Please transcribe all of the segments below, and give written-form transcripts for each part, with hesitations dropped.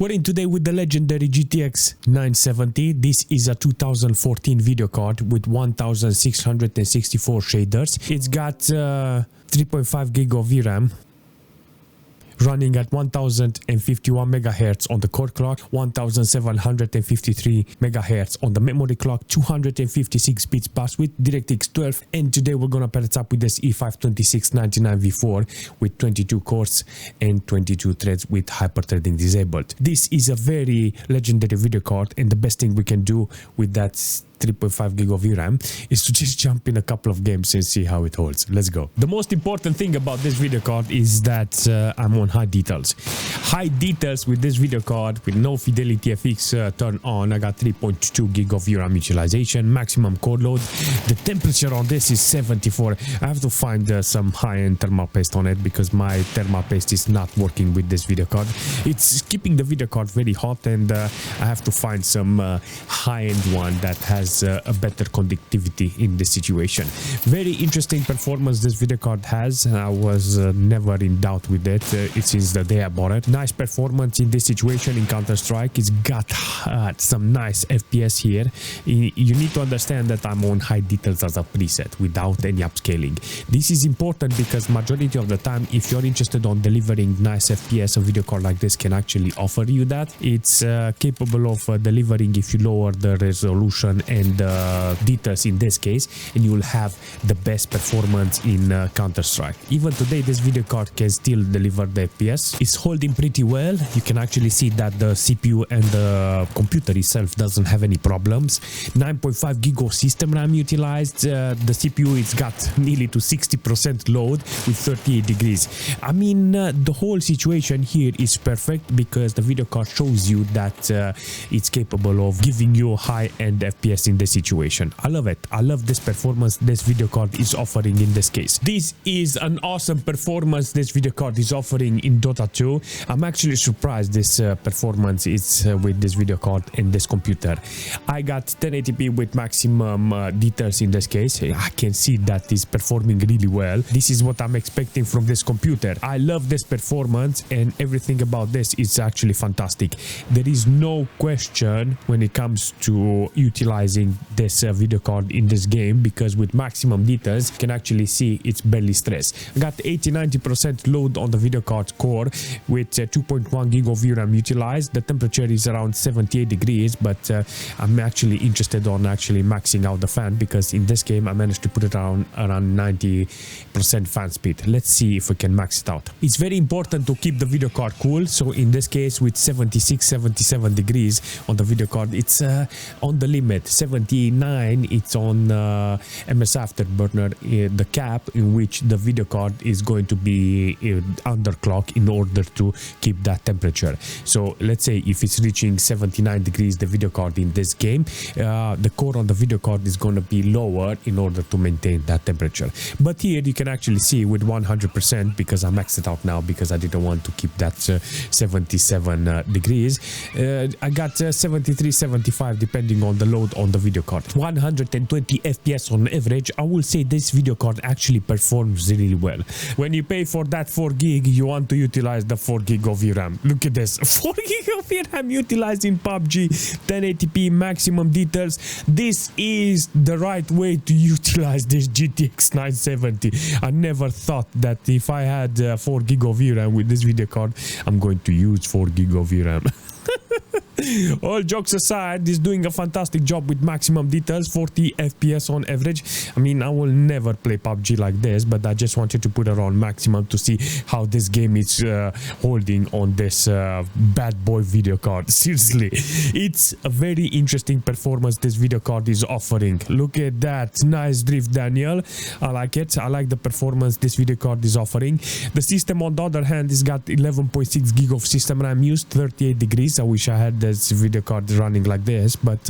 We're in today with the legendary GTX 970. This is a 2014 video card with 1664 shaders. It's got 3.5 gig of VRAM, running at 1051 megahertz on the core clock, 1753 megahertz on the memory clock, 256 bits bus with DirectX 12, and today we're gonna pair it up with this E5-2699V4 with 22 cores and 22 threads with hyperthreading disabled. This is a very legendary video card, and the best thing we can do with that 3.5 gig of VRAM is to just jump in a couple of games and see how it holds. Let's go. The most important thing about this video card is that I'm on high details. High details with this video card with no Fidelity FX turned on. I got 3.2 gig of VRAM utilization, maximum core load. The temperature on this is 74. I have to find some high-end thermal paste on it because my thermal paste is not working with this video card. It's keeping the video card very hot, and I have to find some high-end one that has a better conductivity in this situation. Very interesting performance this video card has. I was never in doubt with it since the day I bought it. Nice performance in this situation in Counter-Strike. It's got some nice FPS here. You need to understand that I'm on high details as a preset without any upscaling. This is important because majority of the time, if you're interested on delivering nice FPS, a video card like this can actually offer you that. It's capable of delivering if you lower the resolution and the details in this case, and you will have the best performance in Counter-Strike. Even today this video card can still deliver the FPS. It's holding pretty well. You can actually see that the CPU and the computer itself doesn't have any problems. 9.5 gig of system RAM utilized. The CPU it's got nearly to 60% load with 38 degrees. I mean, the whole situation here is perfect because the video card shows you that it's capable of giving you high-end FPS in this situation. I love it. I love this performance this video card is offering in this case. This is an awesome performance this video card is offering in Dota 2. I'm actually surprised this performance is with this video card and this computer. I got 1080p with maximum details in this case. I can see that it's performing really well. This is what I'm expecting from this computer. I love this performance, and everything about this is actually fantastic. There is no question when it comes to utilizing this video card in this game, because with maximum details you can actually see it's barely stressed. I got 80-90% load on the video card core with 2.1 gig of VRAM utilized. The temperature is around 78 degrees, but I'm actually interested on actually maxing out the fan, because in this game I managed to put it around 90% fan speed. Let's see if we can max it out. It's very important to keep the video card cool, so in this case with 76-77 degrees on the video card, it's on the limit. 79 it's on MS Afterburner, the cap in which the video card is going to be underclock in order to keep that temperature. So let's say if it's reaching 79 degrees the video card in this game, the core on the video card is going to be lower in order to maintain that temperature. But here you can actually see with 100%, because I maxed it out now because I didn't want to keep that 77 degrees. I got 73-75 depending on the load on the video card. 120 FPS on average. I will say this video card actually performs really well. When you pay for that 4 gig, you want to utilize the 4 gig of VRAM. Look at this, 4 gig of VRAM utilized in PUBG, 1080p maximum details. This is the right way to utilize this GTX 970. I never thought that if I had 4 gig of VRAM with this video card, I'm going to use 4 gig of VRAM. All jokes aside, it's doing a fantastic job with maximum details, 40 FPS on average. I mean, I will never play PUBG like this, but I just wanted to put it on maximum to see how this game is holding on this bad boy video card. Seriously, it's a very interesting performance this video card is offering. Look at that, nice drift, Daniel. I like it. I like the performance this video card is offering. The system on the other hand has got 11.6 gig of system RAM used, 38 degrees. I wish I had this video card running like this, but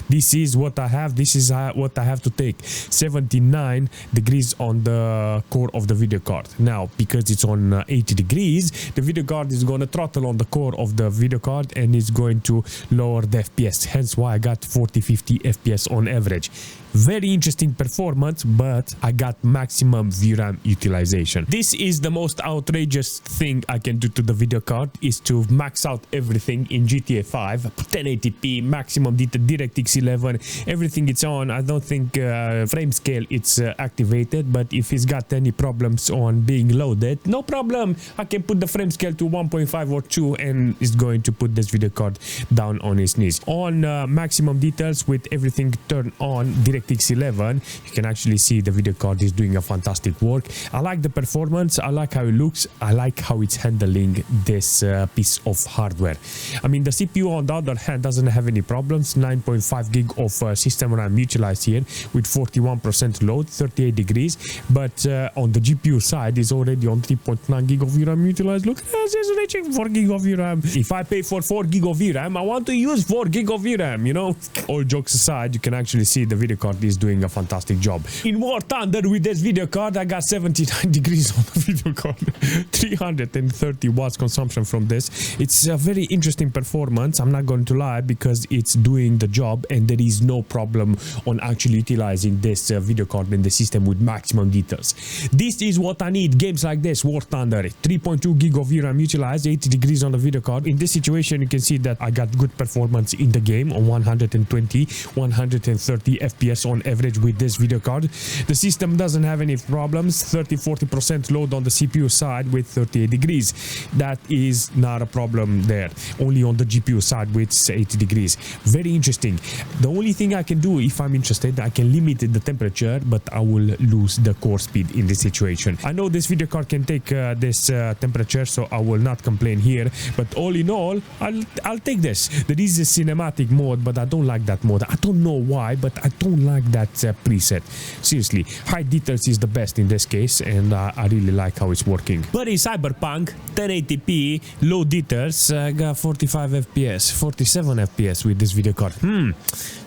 this is what I have. This is what I have to take. 79 degrees on the core of the video card. Now, because it's on 80 degrees, the video card is going to throttle on the core of the video card and it's going to lower the FPS. Hence why I got 40-50 FPS on average. Very interesting performance, but I got maximum VRAM utilization. This is the most outrageous thing I can do to the video card, is to max out everything in GTA 5, 1080p, maximum detail, DirectX 11, everything it's on. I don't think frame scale it's activated, but if it's got any problems on being loaded, no problem. I can put the frame scale to 1.5 or 2 and it's going to put this video card down on its knees. On maximum details with everything turned on, DirectX 11, you can actually see the video card is doing a fantastic work. I like the performance, I like how it looks, I like how it's handling this piece of hardware. I mean, the CPU on the other hand doesn't have any problems. 9.5 gig of system RAM utilized here with 41% load, 38 degrees, but on the GPU side is already on 3.9 gig of VRAM utilized. Look, it's reaching 4 gig of VRAM. If I pay for 4 gig of VRAM, I want to use 4 gig of VRAM, you know. All jokes aside, you can actually see the video card is doing a fantastic job. In War Thunder with this video card, I got 79 degrees on the video card. 330 watts consumption from this. It's a very interesting performance, I'm not going to lie, because it's doing the job and there is no problem on actually utilizing this video card in the system with maximum details. This is what I need. Games like this, War Thunder, 3.2 gig of VRAM utilized, 80 degrees on the video card. In this situation, you can see that I got good performance in the game on 120, 130 FPS on average with this video card. The system doesn't have any problems. 30-40% load on the CPU side with 38 degrees. That is not a problem there. Only on the GPU side with 80 degrees. Very interesting. The only thing I can do if I'm interested, I can limit the temperature, but I will lose the core speed in this situation. I know this video card can take this temperature, so I will not complain here, but all in all, I'll take this. There is a cinematic mode, but I don't like that mode. I don't know why, but I don't like that preset. Seriously, high details is the best in this case, and I really like how it's working. But in Cyberpunk 1080p low details, I got 45 FPS, 47 FPS with this video card.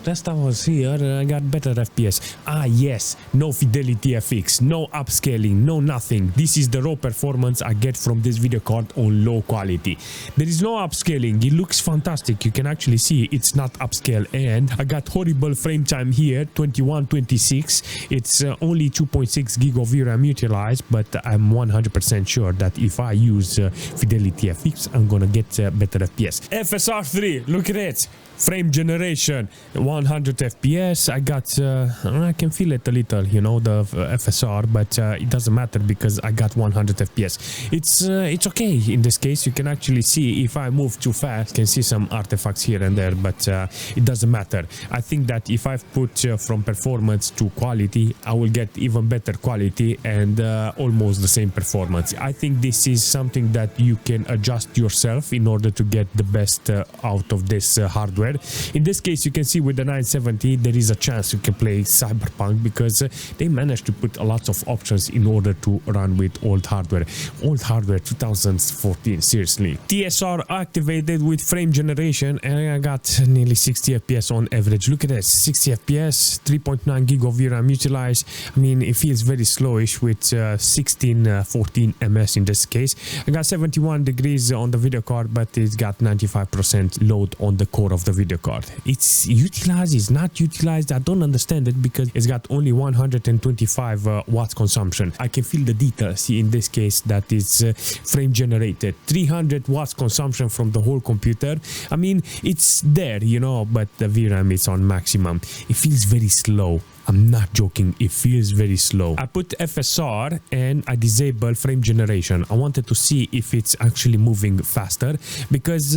Last time I was here, I got better FPS. Ah yes, no fidelity FX, no upscaling, no nothing. This is the raw performance I get from this video card on low quality. There is no upscaling. It looks fantastic. You can actually see it's not upscale, and I got horrible frame time here, 21-26. It's only 2.6 gig of VRAM utilized, but I'm 100% sure that if I use fidelity FX, I'm gonna get better FPS. FSR3, look at it. Frame generation 100 FPS. I got I can feel it a little, you know, the FSR, but it doesn't matter because I got 100 FPS. It's okay in this case. You can actually see if I move too fast, you can see some artifacts here and there, but it doesn't matter. I think that if I put from performance to quality, I will get even better quality and almost the same performance. I think this is something that you can adjust yourself in order to get the best out of this hardware. In this case, you can see with the 970 there is a chance you can play Cyberpunk because they managed to put a lot of options in order to run with old hardware. Old hardware 2014, seriously. TSR activated with frame generation, and I got nearly 60 FPS on average. Look at this, 60 FPS, 3.9 gig of VRAM utilized. I mean, it feels very slowish with 14 ms in this case. I got 71 degrees on the video card, but it's got 95% load on the core of the video card. It's utilized, it's not utilized. I don't understand it because it's got only 125 watts consumption. I can feel the details in this case that is frame generated. 300 watts consumption from the whole computer. I mean, it's there, you know, but the VRAM is on maximum. It feels very slow. I'm not joking, it feels very slow. I put FSR and I disable frame generation. I wanted to see if it's actually moving faster because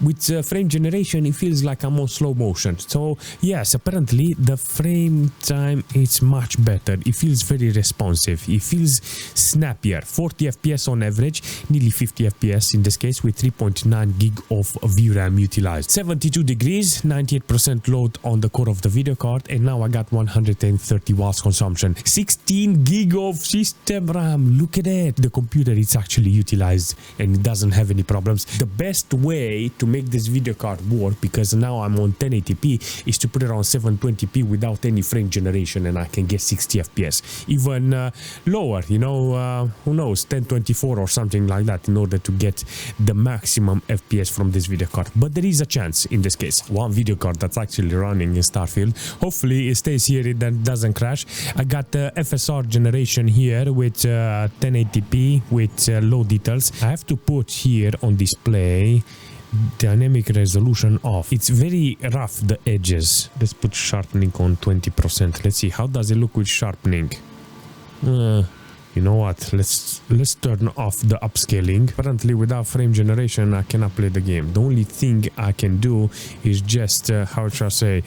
with frame generation it feels like I'm on slow motion. So yes, apparently the frame time is much better. It feels very responsive. It feels snappier. 40 FPS on average, nearly 50 FPS in this case with 3.9 gig of VRAM utilized. 72 degrees, 98% load on the core of the video card, and now I got 130 watts consumption. 16 gig of system RAM. Look at it. The computer is actually utilized and it doesn't have any problems. The best way to make this video card work, because now I'm on 1080p, is to put it on 720p without any frame generation and I can get 60 FPS. Even lower, you know, who knows, 1024 or something like that in order to get the maximum FPS from this video card. But there is a chance in this case. One video card that's actually running in Starfield. Hopefully it stays here it doesn't crash. I got the FSR generation here with 1080p with low details. I have to put here on display dynamic resolution off. It's very rough, the edges. Let's put sharpening on 20%. Let's see, how does it look with sharpening? You know what, let's turn off the upscaling. Apparently without frame generation I cannot play the game. The only thing I can do is just how should I say,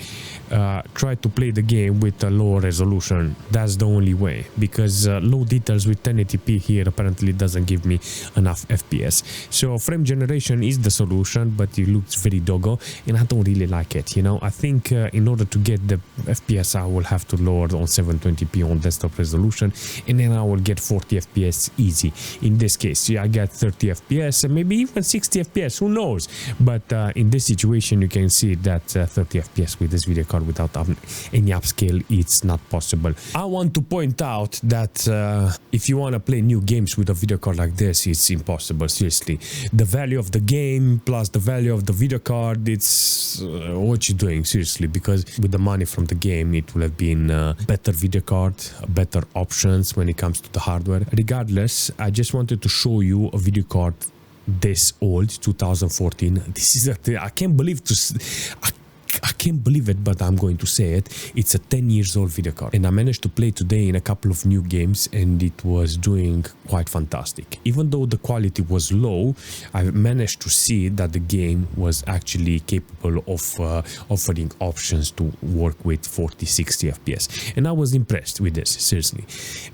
try to play the game with a lower resolution. That's the only way, because low details with 1080p here apparently doesn't give me enough FPS. So frame generation is the solution, but it looks very doggo and I don't really like it, you know. I think in order to get the FPS I will have to lower on 720p on desktop resolution, and then I will get 40 FPS easy. In this case, yeah, I got 30 FPS and maybe even 60 FPS, who knows. But in this situation you can see that 30 FPS with this video card without any upscale, it's not possible. I want to point out that if you want to play new games with a video card like this, it's impossible, seriously. The value of the game plus the value of the video card, it's what you're doing, seriously, because with the money from the game it would have been better video card, better options when it comes to the hardware. Regardless, I just wanted to show you a video card this old, 2014. This is I can't believe I can't believe it, but I'm going to say it. It's a 10 years old video card, and I managed to play today in a couple of new games and it was doing quite fantastic. Even though the quality was low, I managed to see that the game was actually capable of offering options to work with 40-60 FPS, and I was impressed with this, seriously.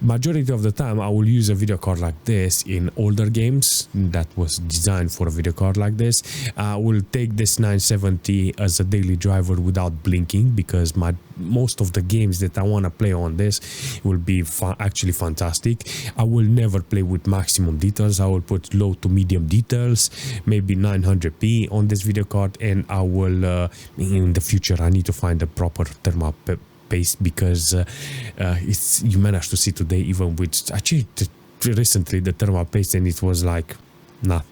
Majority of the time I will use a video card like this in older games that was designed for a video card like this. I will take this 970 as a daily driver without blinking, because most of the games that I want to play on this will be actually fantastic. I will never play with maximum details. I will put low to medium details, maybe 900p on this video card, and I will in the future I need to find a proper thermal paste, because it's, you managed to see today, even with actually recently the thermal paste, and it was like, nah,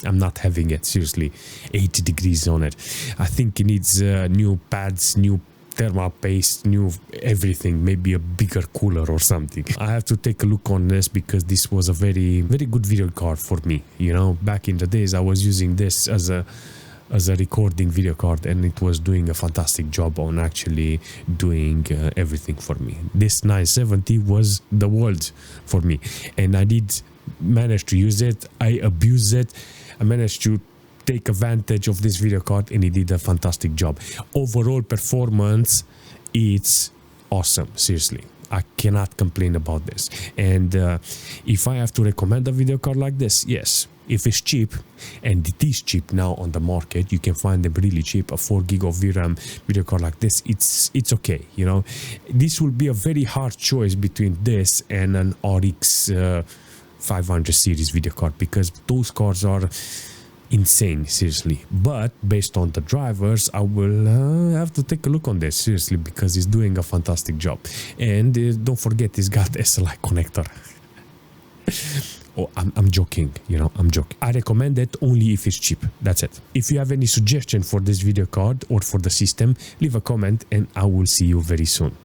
I'm not having it, seriously. 80 degrees on it. I think it needs new pads, new thermal paste, new everything, maybe a bigger cooler or something. I have to take a look on this, because this was a very good video card for me, you know. Back in the days I was using this as a recording video card, and it was doing a fantastic job on actually doing everything for me. This 970 was the world for me, and I did manage to use it. I abused it. I managed to take advantage of this video card, and it did a fantastic job. Overall performance, it's awesome, seriously. I cannot complain about this. And if I have to recommend a video card like this, yes, if it's cheap, and it is cheap now on the market, you can find them really cheap. A 4 gig of VRAM video card like this, it's okay, you know. This will be a very hard choice between this and an RX 500 series video card, because those cards are insane, seriously. But based on the drivers, I will have to take a look on this, seriously, because it's doing a fantastic job. And don't forget, it's got SLI connector. Oh, I'm joking, you know, I'm joking. I recommend it only if it's cheap. That's it. If you have any suggestion for this video card or for the system, leave a comment and I will see you very soon.